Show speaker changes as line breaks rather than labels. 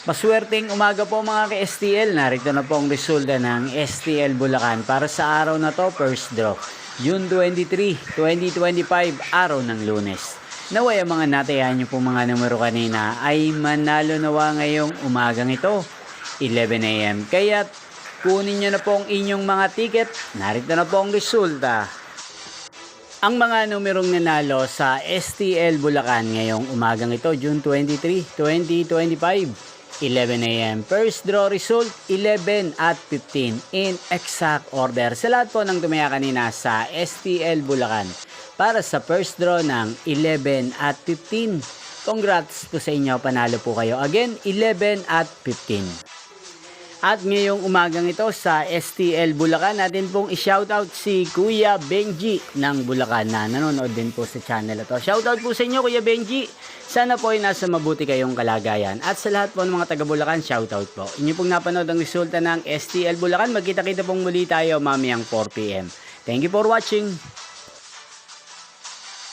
Maswerteng umaga po mga ka-STL. Narito na po ang resulta ng STL Bulacan para sa araw na to, first draw. June 23, 2025, araw ng Lunes. Naway ang mga natayahan nyo po mga numero kanina ay manalo nawa ngayong umagang ito, 11 AM. Kaya kunin nyo na po ang inyong mga ticket. Narito na po ang resulta. Ang mga numerong nanalo sa STL Bulacan ngayong umagang ito, June 23, 2025. 11 AM. First draw result, 11 at 15 in exact order. Sa lahat po ng tumaya kanina sa STL Bulacan para sa first draw ng 11 at 15. Congrats po sa inyo, panalo po kayo. Again, 11 at 15. At ngayong umagang ito sa STL Bulacan, natin pong i-shoutout si Kuya Benji ng Bulacan na nanonood din po sa channel ito. Shoutout po sa inyo Kuya Benji. Sana po ay nasa mabuti kayong kalagayan. At sa lahat po ng mga taga Bulacan, shoutout po. Inyo pong napanood ang resulta ng STL Bulacan. Magkita-kita pong muli tayo mamayang 4 PM. Thank you for watching.